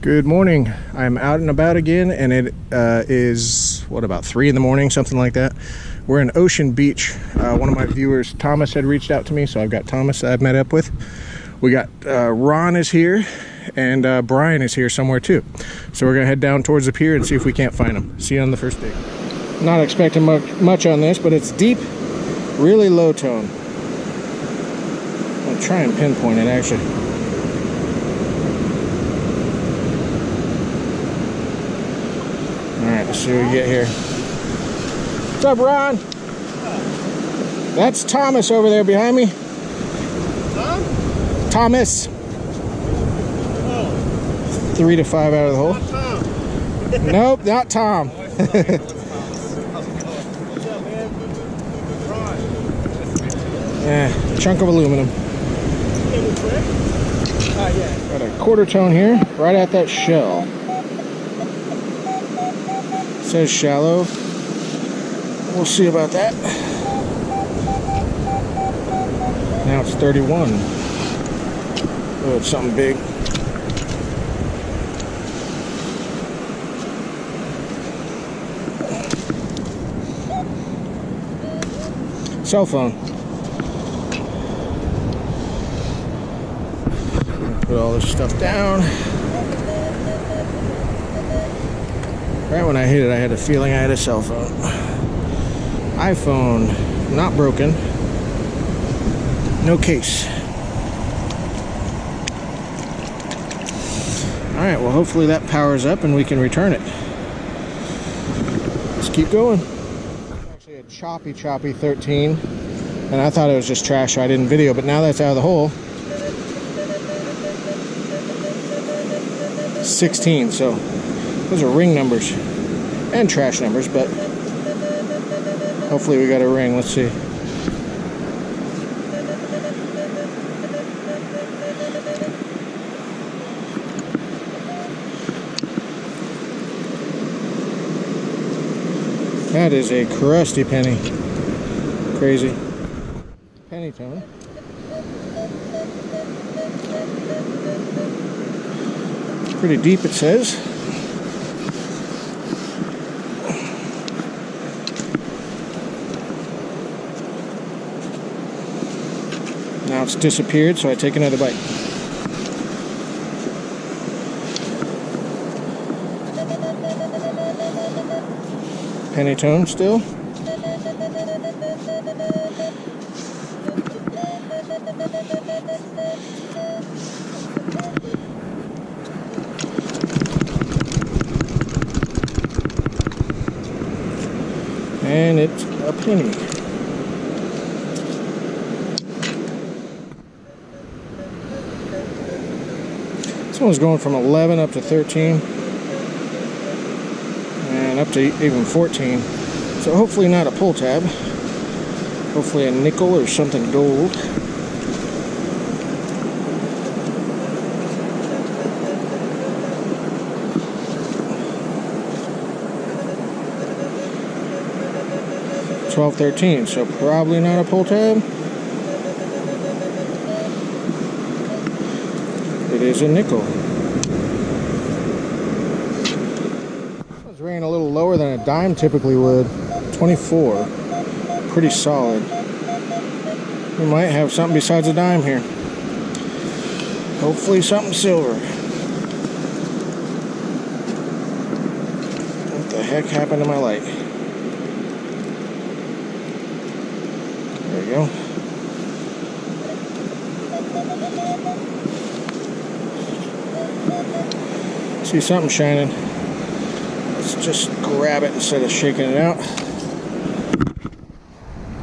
Good morning. I'm out and about again, and it is, about 3 in the morning, something like that. We're in Ocean Beach. One of my viewers, Thomas, had reached out to me, so I've got Thomas I've met up with. We got Ron is here, and Brian is here somewhere too. So we're going to head down towards the pier and see if we can't find them. See you on the first day. Not expecting much on this, but it's deep, really low tone. I'll try and pinpoint it, actually. Alright, let's see what we get here. What's up, Ron? That's Thomas over there behind me. Tom? Thomas. Oh. 3 to 5 out of the hole. Not Tom. Nope, not Tom. Yeah, chunk of aluminum. Got a quarter tone here, right at that shell. Says shallow. We'll see about that. Now it's 31. Oh, it's something big. Cell phone. Put all this stuff down. Right when I hit it, I had a feeling I had a cell phone. iPhone, not broken. No case. Alright, well hopefully that powers up and we can return it. Let's keep going. It's actually a choppy 13. And I thought it was just trash, so I didn't video, but now that's out of the hole. 16, so those are ring numbers and trash numbers, but hopefully we got a ring. Let's see. That is a crusty penny. Crazy. Penny tone. Pretty deep, it says. Now it's disappeared, so I take another bite. Penny tone still. And it's a penny. This one's going from 11 up to 13. And up to even 14. So hopefully not a pull tab. Hopefully a nickel or something gold. $12.13, so probably not a pull tab. It is a nickel. It was rating a little lower than a dime typically would. 24. Pretty solid. We might have something besides a dime here. Hopefully something silver. What the heck happened to my light? There we go. See something shining. Let's just grab it instead of shaking it out.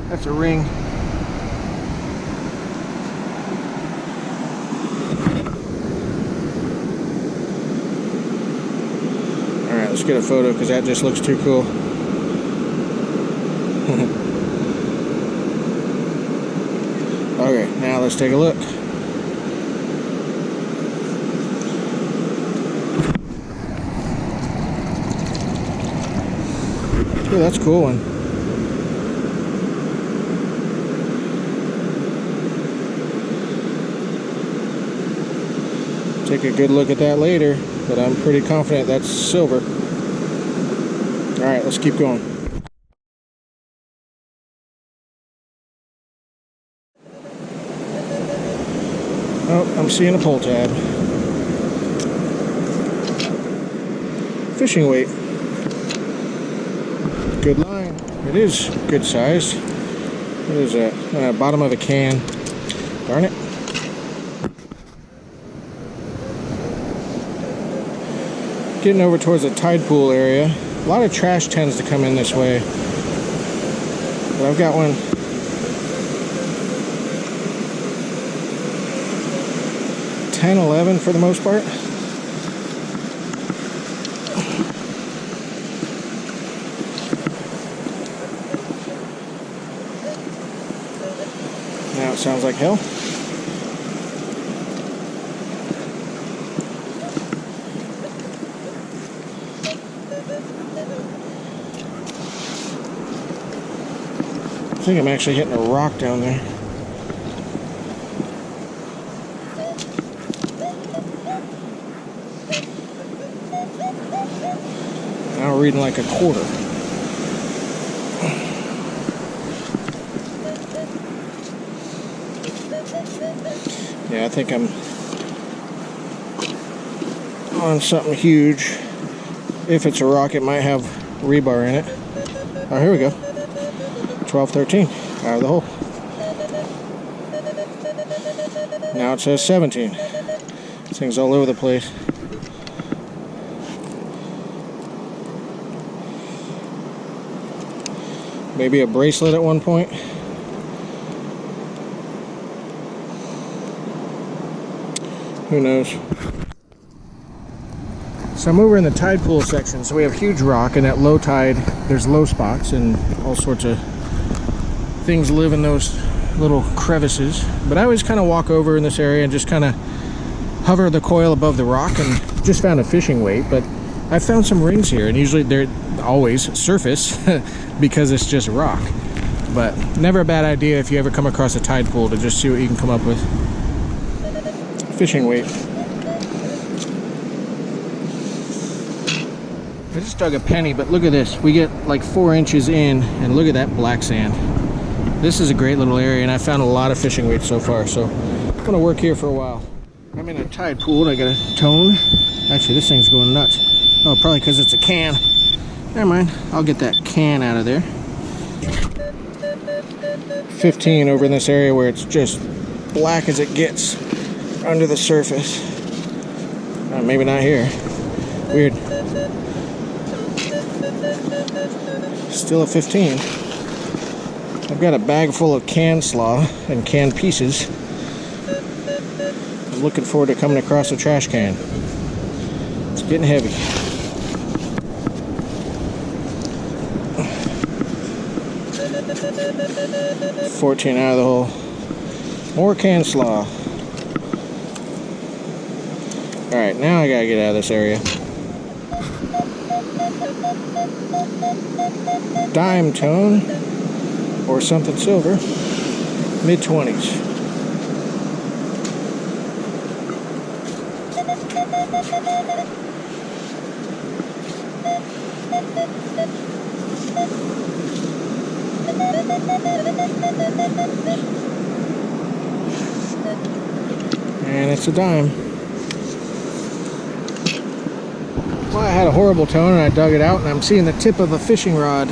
That's a ring. Alright, let's get a photo because that just looks too cool. Okay, now let's take a look. Ooh, that's a cool one. Take a good look at that later. but I'm pretty confident that's silver. All right, let's keep going. Oh, I'm seeing a pull tab. Fishing weight. Good line. It is good size. What is that? Bottom of a can. Darn it. Getting over towards the tide pool area. A lot of trash tends to come in this way. But I've got one 10, 11 for the most part. Now it sounds like hell. I think I'm actually hitting a rock down there. Now we're reading like a quarter. Yeah, I think I'm on something huge. If it's a rock, it might have rebar in it. Oh, here we go. 12, 13 out of the hole. Now it says 17. This thing's all over the place. Maybe a bracelet at one point. Who knows? So I'm over in the tide pool section. So we have huge rock, and at low tide there's low spots and all sorts of things live in those little crevices. But I always kind of walk over in this area and just kind of hover the coil above the rock, and just found a fishing weight. But I found some rings here, and usually they're always surface because it's just rock. But never a bad idea if you ever come across a tide pool to just see what you can come up with. Fishing weight. I just dug a penny, but look at this. We get like 4 inches in, and look at that black sand. This is a great little area, and I found a lot of fishing weight so far, so I'm gonna work here for a while. I'm in a tide pool, and I got a tone. Actually, this thing's going nuts. Oh, probably because it's a can. Never mind, I'll get that can out of there. 15 over in this area where it's just black as it gets under the surface. Maybe not here. Weird. Still a 15. I've got a bag full of can slaw and canned pieces. I'm looking forward to coming across a trash can. It's getting heavy. $14 out of the hole. More can slaw. Alright, now I gotta get out of this area. Dime tone or something silver. Mid-20s. And it's a dime. Well, I had a horrible tone and I dug it out, and I'm seeing the tip of a fishing rod.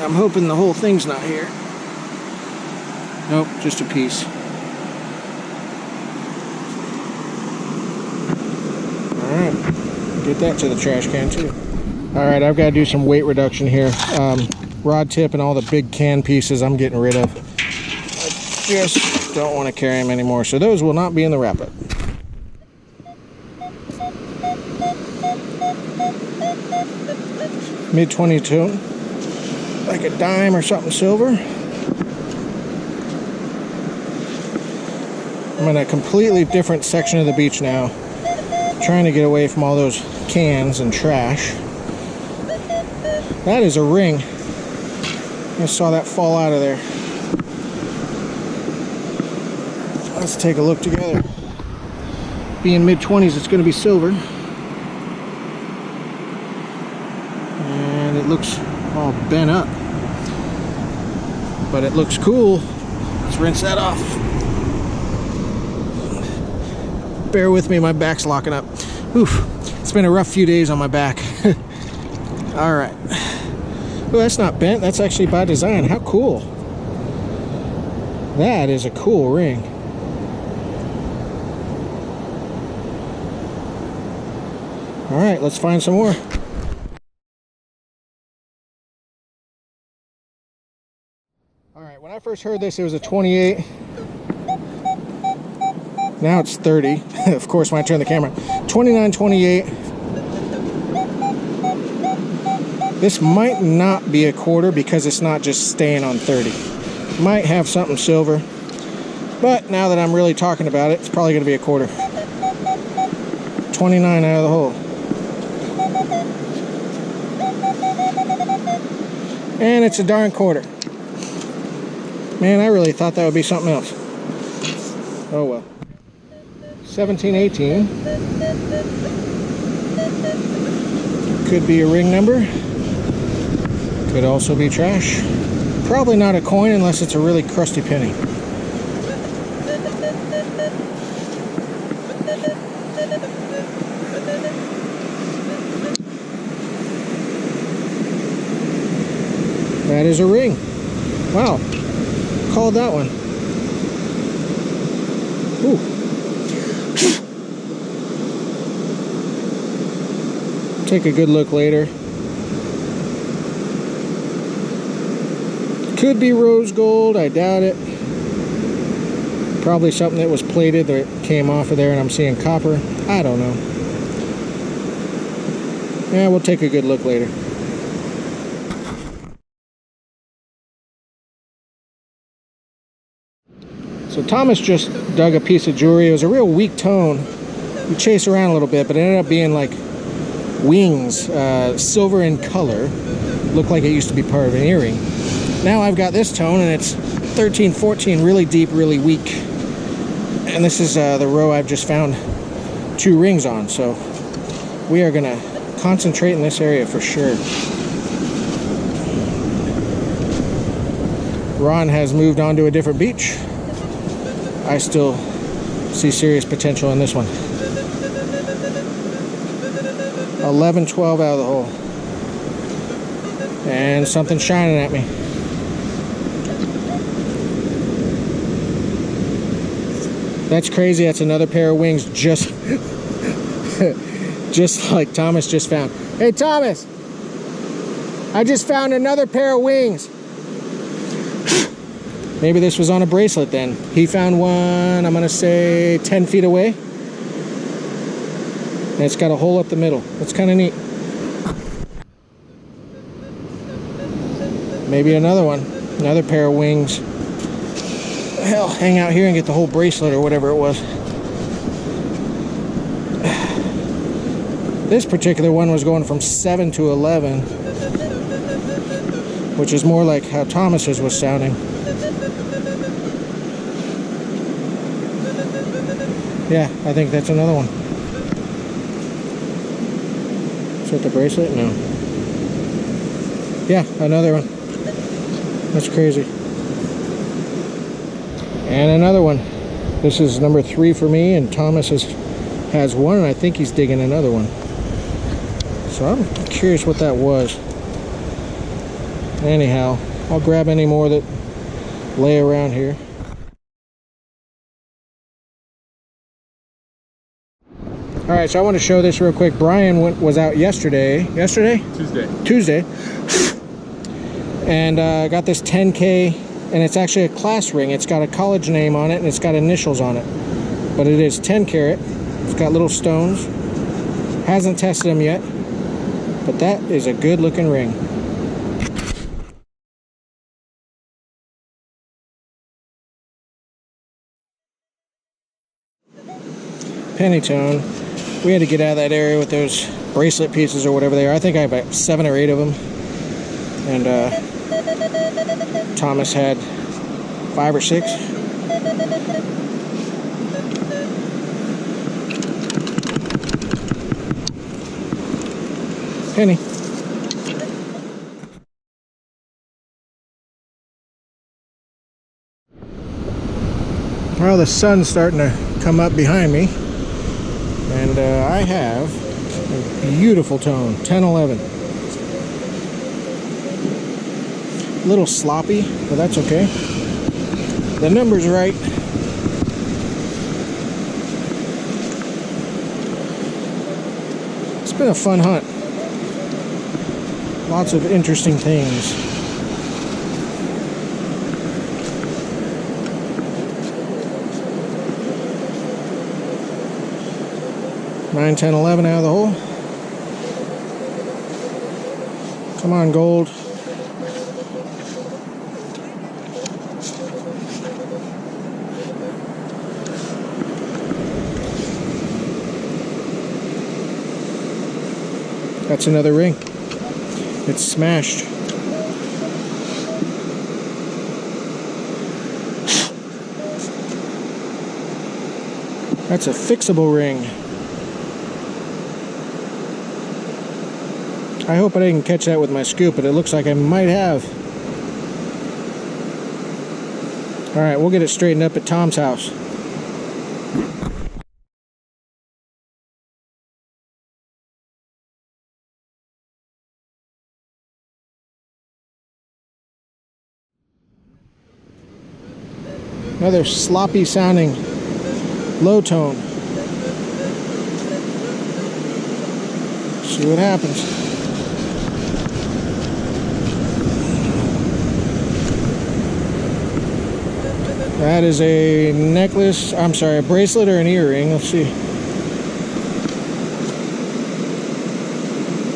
I'm hoping the whole thing's not here. Nope, just a piece. Alright, get that to the trash can too. Alright, I've got to do some weight reduction here. Rod tip and all the big can pieces I'm getting rid of. I just don't want to carry them anymore, so those will not be in the wrap-up. Mid-20 tone, like a dime or something silver. I'm in a completely different section of the beach now, trying to get away from all those cans and trash. That is a ring. I saw that fall out of there. Let's take a look together. Being mid-20s, it's going to be silver. And it looks all bent up. But it looks cool. Let's rinse that off. Bear with me, my back's locking up. Oof, it's been a rough few days on my back. All right. Oh, that's not bent. That's actually by design. How cool. That is a cool ring. All right, let's find some more. All right, when I first heard this, it was a 28. Now it's 30. Of course, when I turn the camera. 29, 28. This might not be a quarter because it's not just staying on 30. Might have something silver. But now that I'm really talking about it, it's probably going to be a quarter. 29 out of the hole. And it's a darn quarter. Man, I really thought that would be something else. Oh well. 17, 18. Could be a ring number. Could also be trash. Probably not a coin unless it's a really crusty penny. That is a ring. Wow. Called that one. Ooh. Take a good look later. Could be rose gold, I doubt it. Probably something that was plated that came off of there and I'm seeing copper. I don't know. Yeah, we'll take a good look later. So Thomas just dug a piece of jewelry. It was a real weak tone. We chased around a little bit, but it ended up being like wings, silver in color. Looked like it used to be part of an earring. Now I've got this tone and it's 13, 14, really deep, really weak. And this is the row I've just found 2 rings on. So we are gonna concentrate in this area for sure. Ron has moved on to a different beach. I still see serious potential in this one. 11, 12 out of the hole. And something shining at me. That's crazy. That's another pair of wings just just like Thomas just found. Hey Thomas, I just found another pair of wings. Maybe this was on a bracelet then. He found one, I'm gonna say 10 feet away. And it's got a hole up the middle. That's kind of neat. Maybe another one, another pair of wings. Hell, hang out here and get the whole bracelet or whatever it was. This particular one was going from 7 to 11, which is more like how Thomas's was sounding. Yeah, I think that's another one. Is that the bracelet? No. Yeah, another one. That's crazy. And another one. This is number 3 for me, and Thomas has one, and I think he's digging another one. So I'm curious what that was. Anyhow, I'll grab any more that lay around here. All right, so I want to show this real quick. Brian was out yesterday. Tuesday. And got this 10K, and it's actually a class ring. It's got a college name on it, and it's got initials on it. But it is 10 karat. It's got little stones. Hasn't tested them yet, but that is a good looking ring. Penny tone. We had to get out of that area with those bracelet pieces or whatever they are. I think I have about 7 or 8 of them. And Thomas had 5 or 6. Penny. Well, the sun's starting to come up behind me, and I have a beautiful tone, 1011. A little sloppy, but that's okay. The number's right. It's been a fun hunt. Lots of interesting things. Nine, 10, 11 out of the hole. Come on, gold. That's another ring. It's smashed. That's a fixable ring. I hope I didn't catch that with my scoop, but it looks like I might have. All right, we'll get it straightened up at Tom's house. Another sloppy sounding low tone. See what happens. That is a necklace, I'm sorry, a bracelet or an earring. Let's see.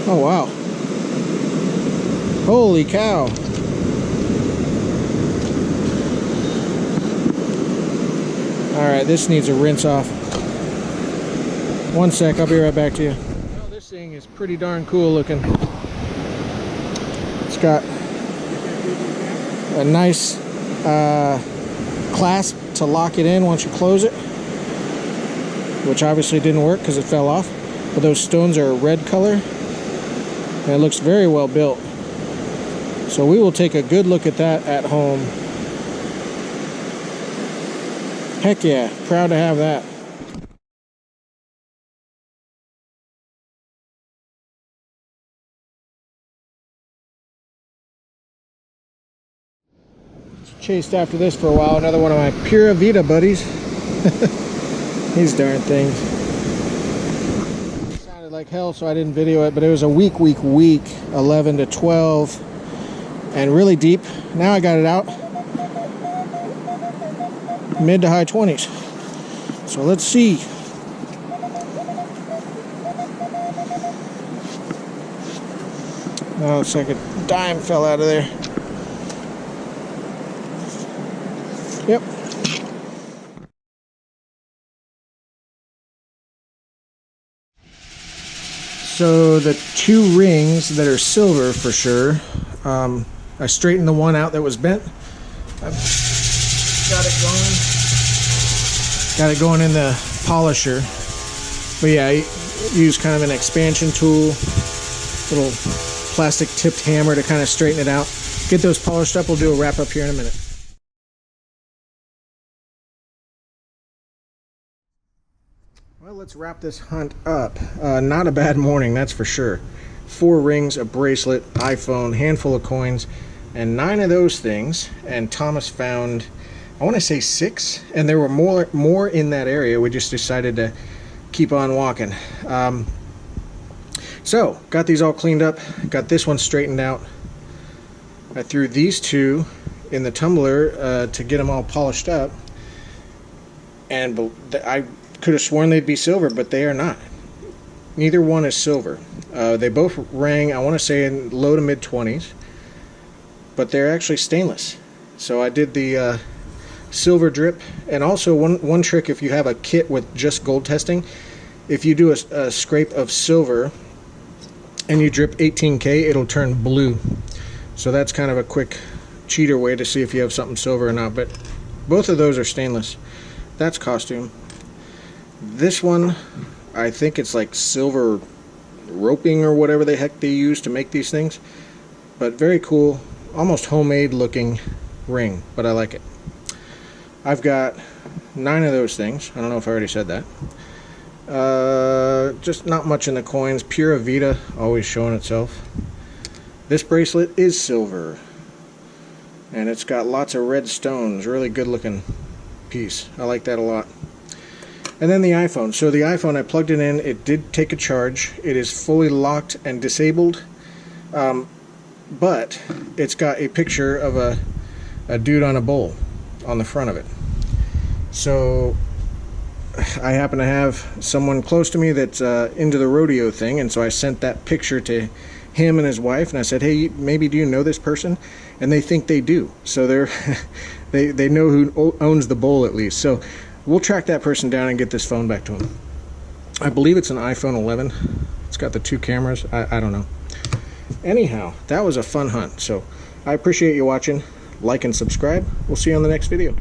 Oh, wow. Holy cow. All right, this needs a rinse off. One sec, I'll be right back to you. Well, this thing is pretty darn cool looking. It's got a nice clasp to lock it in once you close it, which obviously didn't work because it fell off. But those stones are a red color, and it looks very well built. So we will take a good look at that at home. Heck yeah, proud to have that. Chased after this for a while, another one of my Pura Vida buddies. These darn things. It sounded like hell, so I didn't video it, but it was a weak 11 to 12 and really deep. Now I got it out. Mid to high 20s. So let's see. Oh, looks like a dime fell out of there. Yep. So the two rings that are silver for sure. I straightened the one out that was bent. I've got it going in the polisher. But yeah, I use kind of an expansion tool, little plastic tipped hammer to kind of straighten it out. Get those polished up. We'll do a wrap up here in a minute. Well, let's wrap this hunt up. Not a bad morning, that's for sure. 4 rings, a bracelet, iPhone, handful of coins, and 9 of those things. And Thomas found, I want to say 6, and there were more in that area. We just decided to keep on walking. So, got these all cleaned up, got this one straightened out. I threw these 2 in the tumbler to get them all polished up. And I could have sworn they'd be silver, but they are not. Neither one is silver. They both rang, I want to say, in low to mid 20s, but they're actually stainless. So I did the silver drip, and also one trick if you have a kit with just gold testing, if you do a scrape of silver and you drip 18K, it'll turn blue. So that's kind of a quick cheater way to see if you have something silver or not, but both of those are stainless. That's costume. This one, I think it's like silver roping or whatever the heck they use to make these things. But very cool, almost homemade looking ring, but I like it. I've got 9 of those things. I don't know if I already said that. Just not much in the coins. Pura Vida, always showing itself. This bracelet is silver, and it's got lots of red stones. Really good looking piece. I like that a lot. And then the iPhone. So the iPhone, I plugged it in. It did take a charge. It is fully locked and disabled, but it's got a picture of a dude on a bull on the front of it. So I happen to have someone close to me that's into the rodeo thing, and so I sent that picture to him and his wife, and I said, hey, maybe do you know this person? And they think they do. So they know who owns the bull at least. So we'll track that person down and get this phone back to him. I believe it's an iPhone 11. It's got the 2 cameras. I don't know. Anyhow, that was a fun hunt. So I appreciate you watching. Like and subscribe. We'll see you on the next video.